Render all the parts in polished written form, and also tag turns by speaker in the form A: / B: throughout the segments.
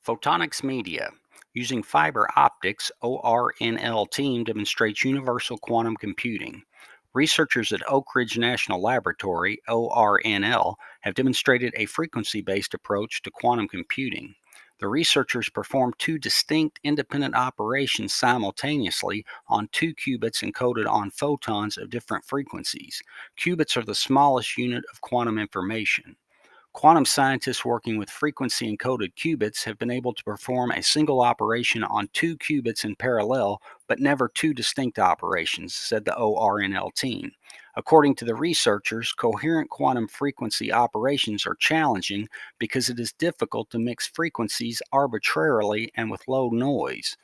A: Photonics Media, using fiber optics, ORNL team demonstrates universal quantum computing. Researchers at Oak Ridge National Laboratory, ORNL, have demonstrated a frequency based approach to quantum computing. The researchers performed two distinct independent operations simultaneously on two qubits encoded on photons of different frequencies. Qubits are the smallest unit of quantum information. Quantum scientists working with frequency encoded qubits have been able to perform a single operation on two qubits in parallel, but never two distinct operations, said the ORNL team. According to the researchers, coherent quantum frequency operations are challenging because it is difficult to mix frequencies arbitrarily and with low noise.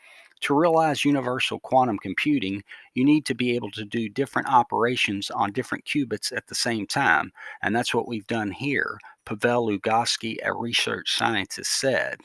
A: To realize universal quantum computing, you need to be able to do different operations on different qubits at the same time, and that's what we've done here. Pavel Lugoski, a research scientist, said.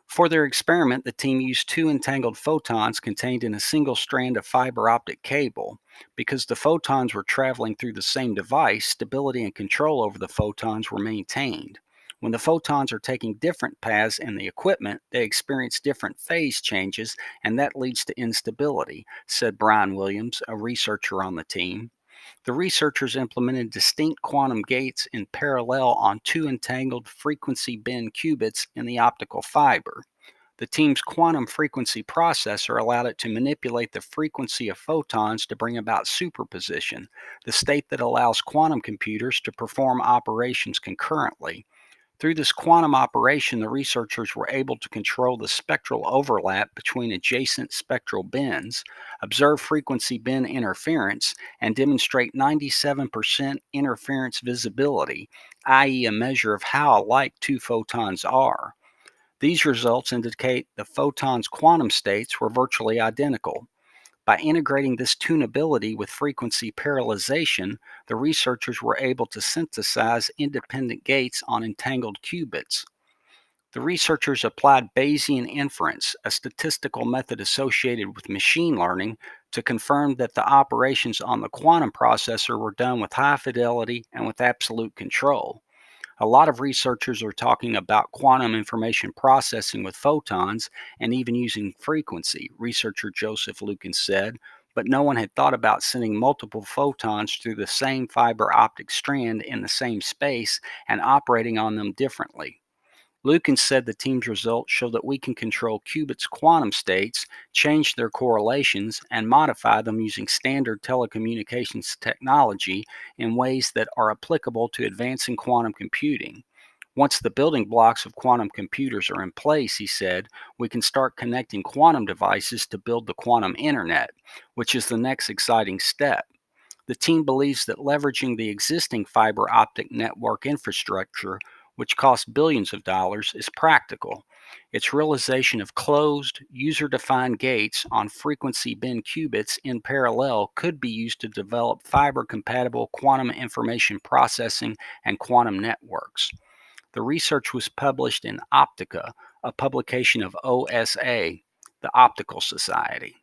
A: For their experiment, the team used two entangled photons contained in a single strand of fiber optic cable. Because the photons were traveling through the same device, stability and control over the photons were maintained. When the photons are taking different paths in the equipment, they experience different phase changes, and that leads to instability, said Brian Williams, a researcher on the team. The researchers implemented distinct quantum gates in parallel on two entangled frequency bin qubits in the optical fiber. The team's quantum frequency processor allowed it to manipulate the frequency of photons to bring about superposition, the state that allows quantum computers to perform operations concurrently. Through this quantum operation, the researchers were able to control the spectral overlap between adjacent spectral bins, observe frequency bin interference, and demonstrate 97% interference visibility, i.e., a measure of how alike two photons are. These results indicate the photons' quantum states were virtually identical. By integrating this tunability with frequency parallelization, the researchers were able to synthesize independent gates on entangled qubits. The researchers applied Bayesian inference, a statistical method associated with machine learning, to confirm that the operations on the quantum processor were done with high fidelity and with absolute control. A lot of researchers are talking about quantum information processing with photons and even using frequency, researcher Joseph Lukin said, but no one had thought about sending multiple photons through the same fiber optic strand in the same space and operating on them differently. Lukin said the team's results show that we can control qubits' quantum states, change their correlations, and modify them using standard telecommunications technology in ways that are applicable to advancing quantum computing. Once the building blocks of quantum computers are in place, he said, we can start connecting quantum devices to build the quantum internet, which is the next exciting step. The team believes that leveraging the existing fiber optic network infrastructure, which costs billions of dollars, is practical. Its realization of closed, user defined gates on frequency bin qubits in parallel could be used to develop fiber compatible quantum information processing and quantum networks. The research was published in Optica, a publication of OSA, the Optical Society.